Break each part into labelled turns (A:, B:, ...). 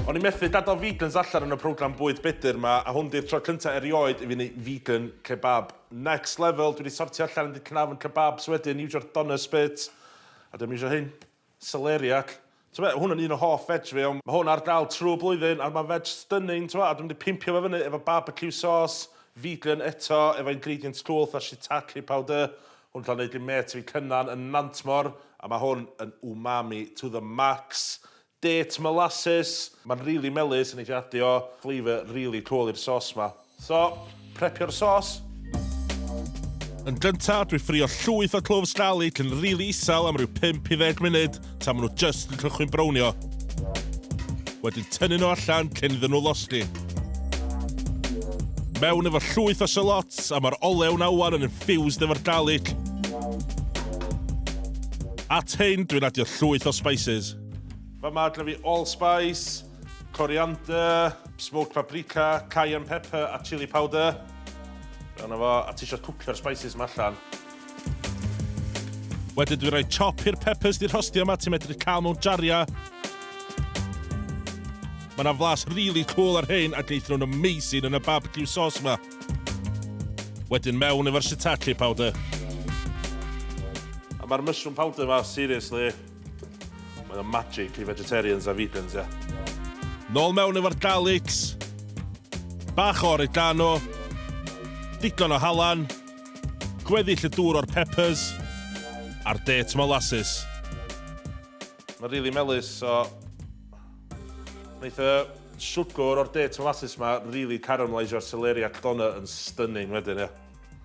A: O'n i methu gadael vegans allan yn y programme bwyd bydyr ma, a hwn di'r tro cyntaf erioed i fi wneud vegan kebab. Next level, dwi wedi sortio allan yn cnafn kebabs wedyn, iwsio'r doner spit, a dwi'n isio hyn, celeriac. Hwn yn un o hoff veg fi, ond mae hwn ar gael trwy blwyddyn, a mae veg stunning, a dwi'n wedi pimpio fe fyny efo barbecue sauce, vegan eto, efo ingredients cool, a shiitake powder. Hwn cael neud i met fi cynnan yn Nantmor, a mae hwn yn umami to the max. Date molasses, mae'n really melys yn eithriadu o flavour really cool i'r sos ma. So, prepio'r sos. Yn gyntaf, dwi'n ffrio llwyth o cloves garlic yn really isel am ryw 5 i 10 munud tan maen nhw just yn cychwyn brownio. Wedyn tynnu nhw allan cyn iddyn nhw losgi. Mewn efo llwyth o shallots a mae'r olew na wan yn infused efo'r garlic. At hyn, dwi'n adio llwyth o spices. Fama gyda fi allspice, coriander, smoked paprika, cayenne pepper a chili powder. Fyna fo, a ti eisiau cwcio'r spices ma allan. Wedyn dwi'n rhoi chop i'r peppers di'r hostio yma ti'n medru cael mewn jaria. Mae yna flas really cool ar hyn a geithio nhw'n amazing yn y barbecue sauce yma. Wedyn mewn efo'r shiitake powder. A mae'r mushroom powder yma, seriously, mae'n magic i vegetarians a vegans, ia. Nôl mewn efo'r garlics, bach o oregano, digon o halan, gweddill y dŵr o'r peppers, a'r date molasses. Mae'n really melys, so wneith y siwgr o'r date molasses ma really caramelaisio'r celeriac doner yn stunning wedyn, ia.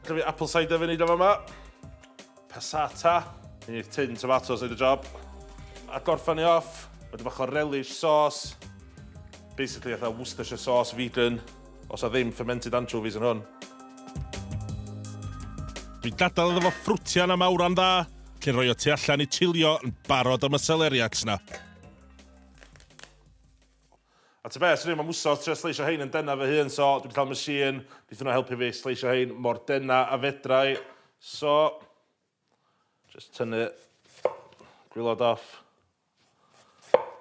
A: Gyda fi apple cider vinegar fama, passata, un tin tomatoes neud y job. A gorffan ni off, wedyn bach o relish sauce, basically eitha Worcestershire sauce vegan, os o ddim fermented anchovies yn hwn. Dwi'n gadael iddo fo ffrwtian am awran dda, cyn rhoi o tu allan i chilio yn barod am y celeriacs na. A ty beth, swn i'n mwsos trio sleisio hein yn denna fy hun, so dwi'n cael machine, bydd hwnna helpu fi sleisio hein mor denna a fedrau. So, just tynnu gwylod off.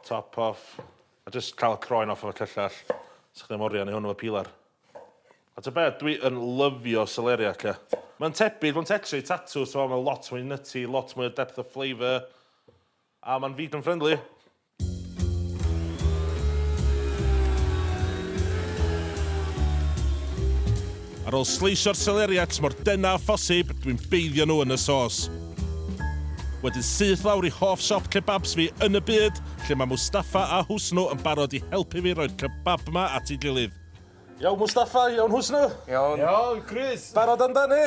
A: Top off, a just cael y croen off o'r cyllall. Sa'ch ddim oriau neu hwnnw o pilar. A ty beth, dwi yn lyfio celeriac, ia. Mae'n tebyg, mae'n texture tattoo, so mae'n lot mwy nutty, lot mwy depth of flavour, a mae'n vegan friendly. Ar ôl sleisio'r celeriacs mor denna a phosib, dwi'n beiddio nhw yn y sos. Wedyn syth lawr i hoff siop kebabs fi yn y byd, lle mae Mustafa a Hwsnw yn barod i helpu fi roi'r kebab yma at ei gilydd. Iawn Mustafa, iawn Hwsnw?
B: Iawn. Iawn, Chris.
A: Barod amdani?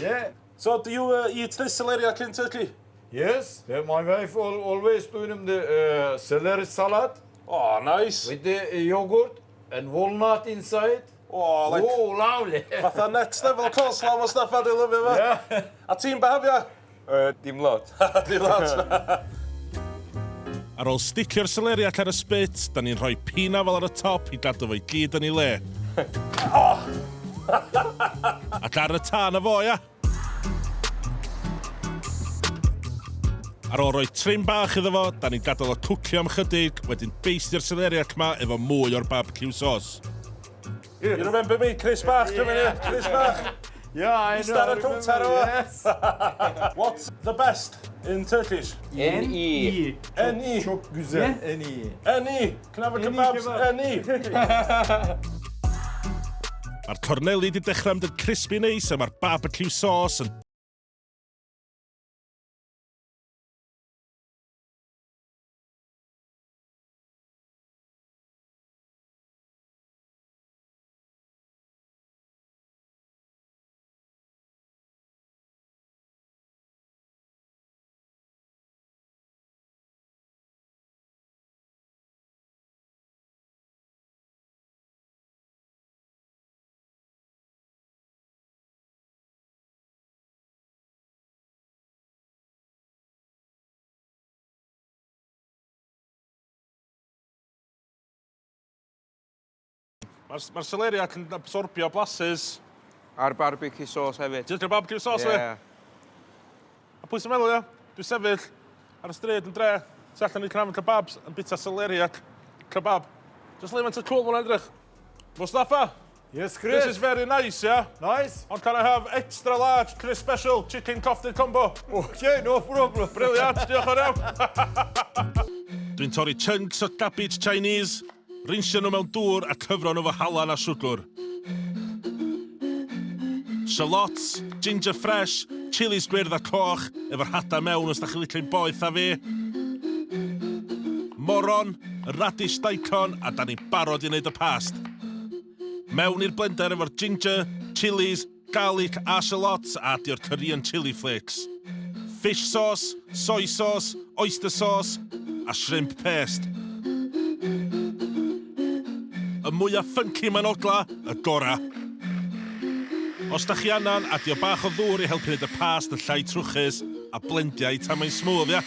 B: Yeah.
A: So, do you eat this celeriac in Turkey?
B: Yes, my wife always doing the celery salad.
A: Oh, nice.
B: With the yogurt and walnut inside.
A: Oh, like...
B: Oh, lovely.
A: Fatha next level coleslaw, Mustafa, dwi'n lyfio fe.
B: Yeah.
A: A ti'n behafio?
C: Dim lot.
A: Dim lot. Ar ôl sticio'r celeriac ar y spit, da ni'n rhoi pina fel ar y top i gadw fo i gyd yn ei le. Ac ar y tân y fo, ia. Ar ôl rhoi trim bach iddo fo, da ni'n gadael o cwcio am chydig, wedyn beistio'r celeriac ma efo mwy o'r barbecue sauce. You remember me, Chris Bach, come here, Chris Bach.
B: Yeah, I know.
A: Yes. What's the best in Turkish?
C: N-I.
A: N-I.
B: Çok güzel. En iyi.
A: N-I. Kebab kebabs, N-I. Mae'r corneli di dechrau mynd yn crispy neis a mae'r barbecue sauce yn Mae'r celeriac yn absorbio blasus.
C: A'r barbecue sauce hefyd.
A: Ti'n cael barbecue sauce fe? A pwy sy'n meddwl, ia? Dwi'n sefyll ar y stryd yn dre, tu allan i cnafn kebabs yn bita celeriac kebab. Just leave it to cool one edrych. Mustafa,
B: Yes,
A: this
B: Chris.
A: is very nice, yeah?
B: Nice.
A: And can I have extra large, Chris special chicken kofta combo?
B: Okay, no problem.
A: Brilliant, diolch yn iawn. Dwi'n torri chunks o cabbage Chinese, rinsio nhw mewn dŵr a cyfro nhw fo halan a siwgr. Shallots, ginger fresh, chilies gwyrdd a coch, efo'r hada mewn os da chi licio'n boeth a fi. Moron, radish daikon, a da ni'n barod i wneud y past. Mewn i'r blender efo'r ginger, chilies, garlic a shallots a di'r Korean chili flakes. Fish sauce, soy sauce, oyster sauce a shrimp paste. Y mwyaf funky ma'n ogla, y gora. Os da chi annan, adio bach o ddŵr i helpu wneud y past yn llai trwchus a blendiau tan mae'n smooth, ia?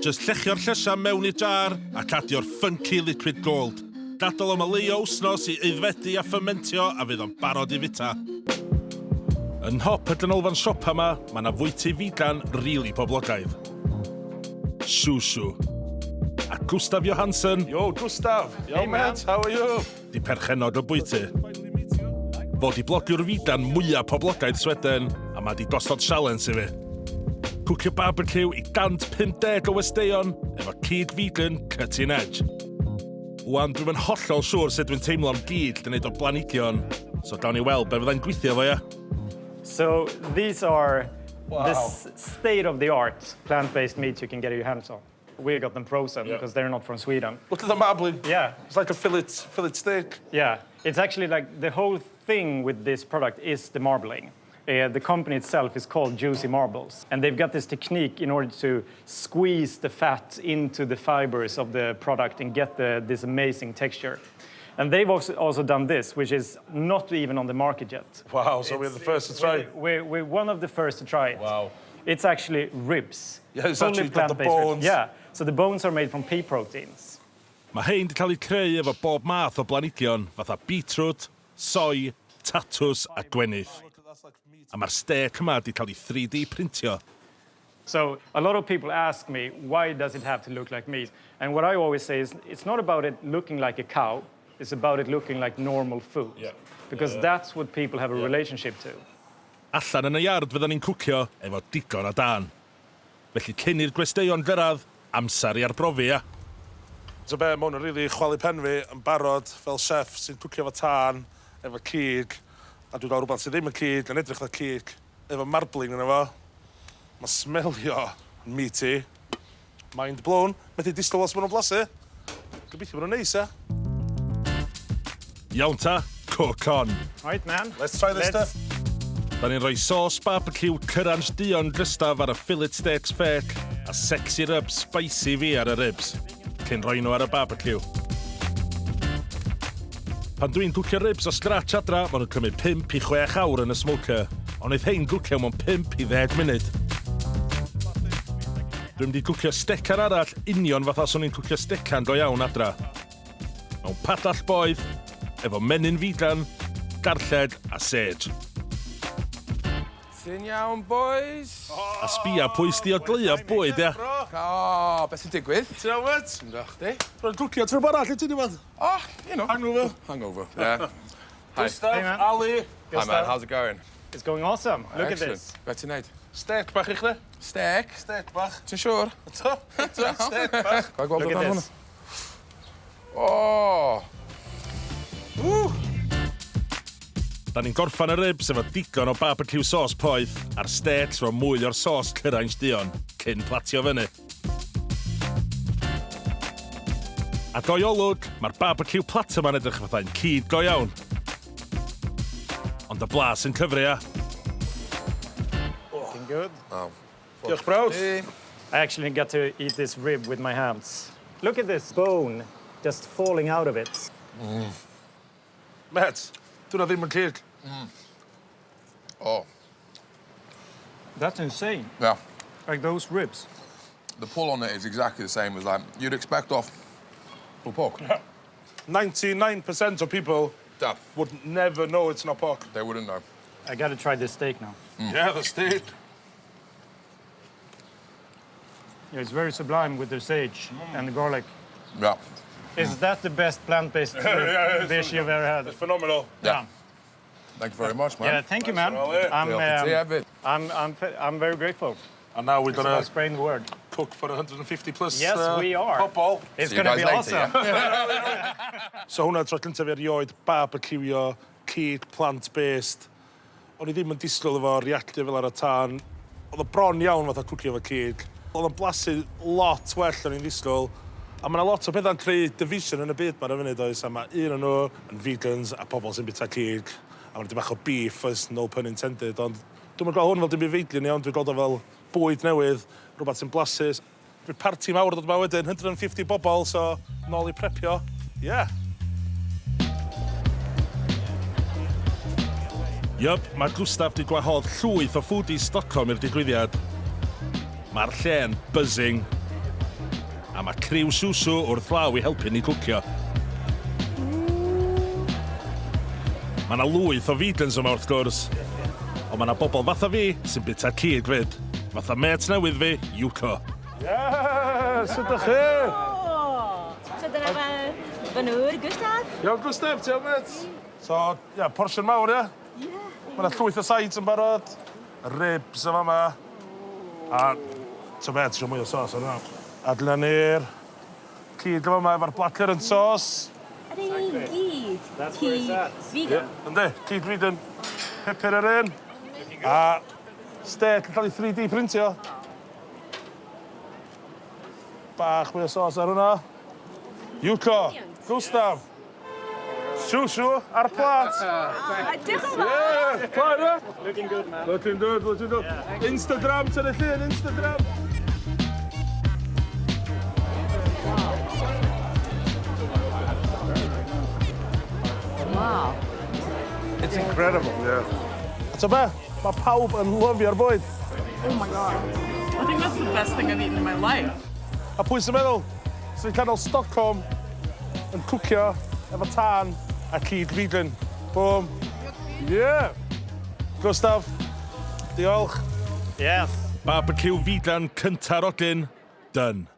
A: Just llechio'r llysia mewn i'r jar ac adio'r funky liquid gold. Gadael am o leio wsnos i aeddfedu a ffermentio a fydd o'n barod i fita. Yn hop y dynolfan siopa yma, mae yna fwyty vegan rili poblogaidd. Shushu. A Gustaf Johansson. Yo, Gustaf. Yo, mate. How are you? Di perchennog o bwyty. Fo di blogiwr vegan mwyaf poblogaidd Sweden a mae di gosod sialens i fi. Cwcio barbecue i 150 o westeion efo cig vegan cutting edge. Wan, dwi'n hollol siŵr sut dwi'n teimlo am gyd yn neud o blanhigion, so gawn ni weld be fyddai'n gweithio fo, ia?
D: So these are this state-of-the-art plant-based meats you can get your hands on. We got them frozen because they're not from Sweden.
A: Look at the marbling.
D: Yeah.
A: It's like a fillet steak.
D: Yeah, it's actually like the whole thing with this product is the marbling. The company itself is called Juicy Marbles, and they've got this technique in order to squeeze the fat into the fibers of the product and get this amazing texture. And they've also done this, which is not even on the market yet.
A: Wow, so we're the first to try.
D: We're one of the first to try it.
A: Wow.
D: It's actually ribs.
A: Yeah, it's
D: Fully
A: actually got the
D: plant-based
A: bones.
D: ribs. Yeah, so the bones are made from pea proteins.
A: Mae hein di cael eu creu efo bob math o blanhigion, fatha beetroot, soy, tatws a gwenith. A mae'r steak yma di cael ei 3D printio.
D: So a lot of people ask me, why does it have to look like meat? And what I always say is, it's not about it looking like a cow, it's about it looking like normal food.
A: Yeah.
D: Because that's what people have a relationship to.
A: Allan yn y iard fyddan ni'n cwcio efo digon o dan. Felly cyn i'r gwesteion gyrraedd, amser i arbrofi, ia. So be, mae hwn yn rili chwalu pen fi yn barod fel chef sy'n cwcio efo tan, efo cig, a dwi'n gael rhywbeth sydd ddim yn cig, yn edrych na cig, efo marbling yn efo. Mae smelio yn meaty. Mind blown. Methu distal os maen nhw'n blasu. Gobeithio maen nhw'n neis, ia. Iawn ta, cook on.
D: Right, man?
A: Let's try this stuff. Da ni'n rhoi sauce barbecue cyranch dion drystaf ar y fillet steaks fake a sexy ribs spicy fi ar y ribs, cyn rhoi nhw ar y barbecue. Pan dwi'n cwcio ribs o scratch adra, maen nhw'n cymryd 5 i 6 awr yn y smoker, ond wneud hein cwcio mewn 5 i 10 munud. Dwi'n mynd i cwcio stecan arall union fatha swn i'n cwcio stecan go iawn adra. Mewn padall boeth, efo menyn vegan, garlled a sage.
C: Sy'n iawn, boys.
A: A sbia pwy sdi o gleio bwyd, ia.
C: O, beth sy'n digwydd?
A: Ti'n awyd?
C: Yn dach di?
A: Ro'n cwcio trwy arall, ti'n diwedd?
C: Oh, you know.
A: Hangover.
C: Hangover, yeah. Hi.
A: Gustaf,
D: Hey, man.
A: Ali.
C: Hi, man. How's it going?
D: It's going awesome. Look
C: Excellent.
D: at this.
C: Beth ti'n neud?
A: Steak bach i chdi?
C: Steak.
A: Steak bach.
C: Ti'n siŵr?
A: To? Steak bach.
C: Ga i gweld
D: Look
C: o
D: at
C: dan
D: this.
C: hwnna? O!
A: Da ni'n gorffan y ribs efo digon o barbecue sauce poeth a'r steaks efo mwy o'r sauce cyrainch dion cyn platio fyny. A go i olwg, mae'r barbecue platter ma'n edrych fatha'n cyd go iawn. Ond y blas yn cyfri, ia.
D: Looking good.
C: Oh.
A: Diolch brawd.
D: I actually got to eat this rib with my hands. Look at this bone just falling out of it.
A: Met, dwi'n ddim yn cig.
C: Oh,
D: That's insane.
C: yeah.
D: Like those ribs.
C: The pull on it is exactly the same as like you'd expect off pulled pork.
A: 99% of people
C: Yeah,
A: would never know it's not pork.
C: they wouldn't know.
D: I gotta try this steak now.
A: Yeah, the steak.
D: Yeah, it's very sublime with the sage and the garlic.
C: Yeah.
D: Is that the best plant-based dish you've ever had?
A: It's phenomenal.
C: Yeah. Thank you very much, man.
D: Yeah, thank you, man. I'm very grateful.
A: And now we're gonna
D: Spreading the word.
A: cook for 150 plus
D: Yes, we are.
A: pobl.
D: It's
C: See you
D: gonna be
C: guys later,
D: awesome.
A: So hwnna tro cyntaf erioed barbecueio, cyd plant-based. O'n I ddim yn disgwyl efo reactio fel ar y tân. Oedd o bron iawn fatha cwcio efo cyd. Oedd o'n blasu lot well o'n i'n disgwyl. A mae yna lot o bethau'n creu division yn y byd ma'n y funud oes. A mae un o'n nhw yn vegans a pobl sy'n bita cyd. A mae'n dim bach o beef, oes, no pun intended. Ond dwi'n gweld hwn fel dim byd feidlin iawn. Dwi'n gweld o fel bwyd newydd, rhywbeth sy'n blasus. Dwi'n parti mawr dod yma wedyn, 150 bobl, so nôl i prepio. Yeah. Yup, mae Gustaf di gwahodd llwyth o foodies Stockholm i'r digwyddiad. Mae'r lle'n buzzing. A mae criw Susu wrth law i helpu ni cwcio. Mae yna lwyth o vegans yma wrth gwrs. Ond mae yna bobl fatha fi sy'n bita cyd fyd. Fatha met newydd fi, Yuko. Yes, ydych chi?
E: Så den var nŵr, Gustaf?
A: Iawn, Gustaf, ti am met? So, ia, portion mawr, ia? Mae yna llwyth o sides yn barod. Ribs yma yma. A, to bet, eisiau mwy o sos yna. Adlan ni'r cyd yma yma efo'r blackcurrant sauce.
E: Yr un gyd.
D: That's where it's at.
E: Vegan.
A: Yndi, cyd vegan. Pepper yr un. A steak yn cael ei 3D printio. Bach mwy o sos ar hwnna. Yuko, Gustaf, Susu ar y plat.
E: Diolch yn fawr.
A: Yeah, fine, yeah?
D: Looking good, man.
A: Looking good, looking good. Instagram to the llun, Instagram.
E: Wow.
D: It's incredible.
A: Yeah. A ta be, mae pawb yn lyfio'r bwyd.
F: Oh my god. I think that's the best thing I've eaten in my life.
A: A pwy sy'n meddwl, sy'n canol Stockholm yn cwcio efo tân a cyd vegan. Boom. Yeah. Gustaf, diolch.
D: Yes.
A: Barbecue vegan cynta'r ogyn, done.